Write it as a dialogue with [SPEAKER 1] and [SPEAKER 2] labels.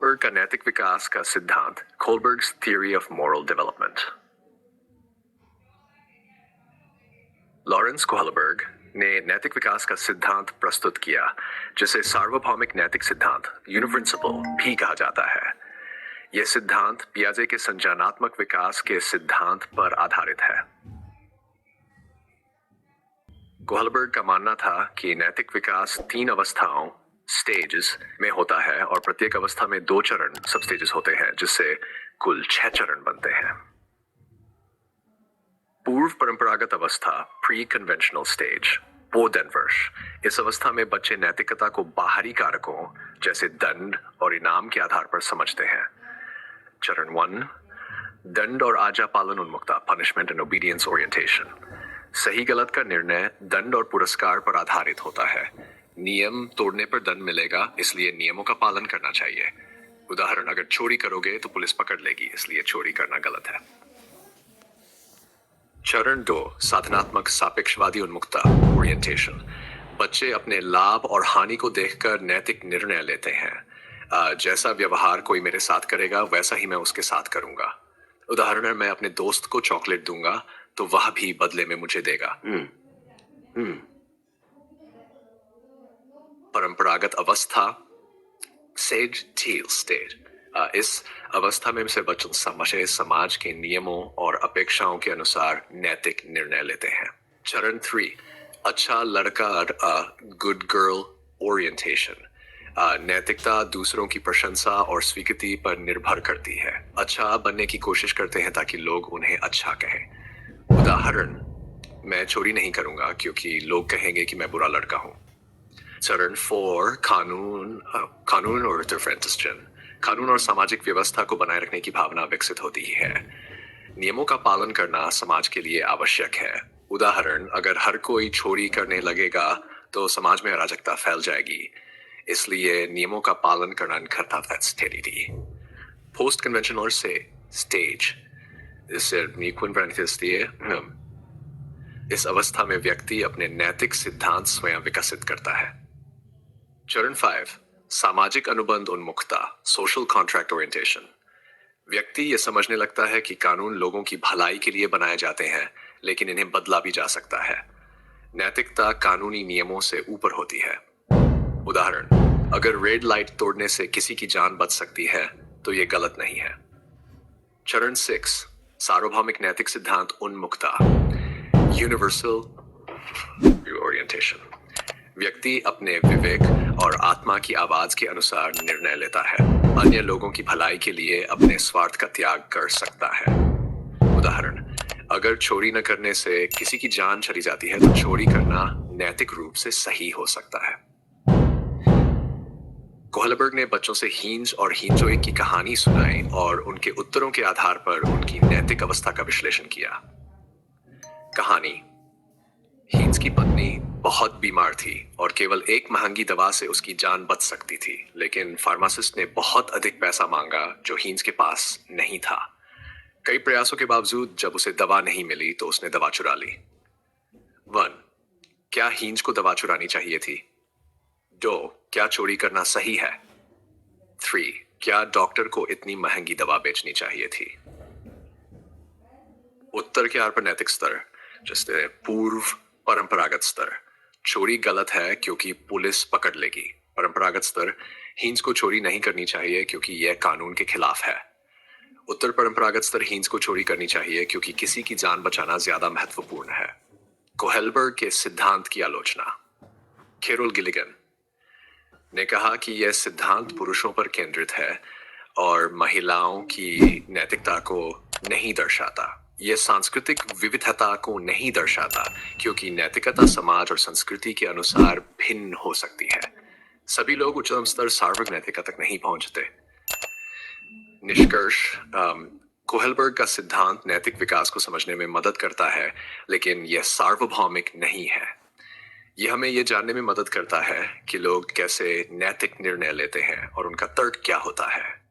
[SPEAKER 1] Kohlberg का नैतिक विकास का सिद्धांत, Kohlberg's theory of moral development. Lawrence Kohlberg ने नैतिक विकास का सिद्धांत प्रस्तुत किया, जिसे सार्वभौमिक नैतिक सिद्धांत यूनिप्रिंसिपल भी कहा जाता है। यह सिद्धांत पियाजे के संज्ञानात्मक विकास के सिद्धांत पर आधारित है। कोहलबर्ग का मानना था कि नैतिक विकास 3 अवस्थाओं स्टेजेस में होता है और प्रत्येक अवस्था में 2 चरण सब स्टेजेस होते हैं, जिससे कुल 6 चरण बनते हैं। पूर्व परंपरागत अवस्था प्री कन्वेंशनल स्टेज, बोधनवर्ष। इस अवस्था में बच्चे नैतिकता को बाहरी कारकों जैसे दंड और इनाम के आधार पर समझते हैं। चरण 1, दंड और आज्ञा पालन उन्मुक्ता, पनिशमेंट एंड ओबीडियंस ओरिएंटेशन। सही गलत का निर्णय दंड और पुरस्कार पर आधारित होता है। नियम तोड़ने पर दंड मिलेगा, इसलिए नियमों का पालन करना चाहिए। उदाहरण, अगर चोरी करोगे तो पुलिस पकड़ लेगी, इसलिए चोरी करना गलत है। चरण 2, साधनात्मक सापेक्षवादी उन्मुक्ता ओरिएंटेशन। बच्चे अपने लाभ और हानि को देखकर नैतिक निर्णय लेते हैं। जैसा व्यवहार कोई मेरे साथ करेगा वैसा ही मैं उसके साथ करूंगा। उदाहरण, मैं अपने दोस्त को चॉकलेट दूंगा तो वह भी बदले में मुझे देगा। परंपरागत अवस्था सेज टील स्टेज। इस अवस्था में से बच्चे समझे समाज के नियमों और अपेक्षाओं के अनुसार नैतिक निर्णय लेते हैं। चरण 3, अच्छा लड़का गुड गर्ल ओरिएंटेशन। नैतिकता दूसरों की प्रशंसा और स्वीकृति पर निर्भर करती है। अच्छा बनने की कोशिश करते हैं ताकि लोग उन्हें अच्छा कहें। उदाहरण, मैं चोरी नहीं करूंगा क्योंकि लोग कहेंगे कि मैं बुरा लड़का हूं। चरण 4, कानून और डिफरेंटिस्टन। कानून और सामाजिक व्यवस्था को बनाए रखने की भावना विकसित होती है। नियमों का पालन करना समाज के लिए आवश्यक है। उदाहरण, अगर हर कोई चोरी करने लगेगा तो समाज में अराजकता फैल जाएगी, इसलिए नियमों का पालन करना कर्तव्य। पोस्ट कन्वेंशनल से स्टेज, इस अवस्था में व्यक्ति अपने नैतिक सिद्धांत स्वयं विकसित करता है। चरण 5, सामाजिक अनुबंध उन्मुक्ता सोशल कॉन्ट्रैक्ट ओरिएंटेशन। व्यक्ति यह समझने लगता है कि कानून लोगों की भलाई के लिए बनाए जाते हैं, लेकिन इन्हें बदला भी जा सकता है। नैतिकता कानूनी नियमों से ऊपर होती है। उदाहरण, अगर रेड लाइट तोड़ने से किसी की जान बच सकती है तो यह गलत नहीं है। चरण 6, सार्वभौमिक नैतिक सिद्धांत उन्मुक्ता यूनिवर्सल ओरिएंटेशन। व्यक्ति अपने विवेक और आत्मा की आवाज के अनुसार निर्णय लेता है। अन्य लोगों की भलाई के लिए अपने स्वार्थ का त्याग कर सकता है। उदाहरण, अगर चोरी न करने से किसी की जान चली जाती है तो चोरी करना नैतिक रूप से सही हो सकता है। कोहलबर्ग ने बच्चों से हींज और हींजोई की कहानी सुनाई और उनके उत्तरों के आधार पर उनकी नैतिक अवस्था का विश्लेषण किया। कहानी, हींज की पत्नी बहुत बीमार थी और केवल एक महंगी दवा से उसकी जान बच सकती थी, लेकिन फार्मासिस्ट ने बहुत अधिक पैसा मांगा जो हींज के पास नहीं था। कई प्रयासों के बावजूद जब उसे दवा नहीं मिली तो उसने दवा चुरा ली। 1, क्या हींज को दवा चुरानी चाहिए थी? 2, क्या चोरी करना सही है? 3, क्या डॉक्टर को इतनी महंगी दवा बेचनी चाहिए थी? उत्तर के आधार पर नैतिक स्तर, जैसे पूर्व परंपरागत स्तर, चोरी गलत है क्योंकि पुलिस पकड़ लेगी। परंपरागत स्तर, हींज को चोरी नहीं करनी चाहिए क्योंकि यह कानून के खिलाफ है। उत्तर परंपरागत स्तर, हींज को चोरी करनी चाहिए क्योंकि किसी की जान बचाना ज्यादा महत्वपूर्ण है। कोहलबर्ग के सिद्धांत की आलोचना, कैरोल गिलिगन ने कहा कि यह सिद्धांत पुरुषों पर केंद्रित है और महिलाओं की नैतिकता को नहीं दर्शाता। यह सांस्कृतिक विविधता को नहीं दर्शाता क्योंकि नैतिकता समाज और संस्कृति के अनुसार भिन्न हो सकती है। सभी लोग उच्चतम स्तर सार्वभौमिक नैतिकता तक नहीं पहुंचते। निष्कर्ष, कोहलबर्ग का सिद्धांत नैतिक विकास को समझने में मदद करता है, लेकिन यह सार्वभौमिक नहीं है। यह हमें यह जानने में मदद करता है कि लोग कैसे नैतिक निर्णय लेते हैं और उनका तर्क क्या होता है।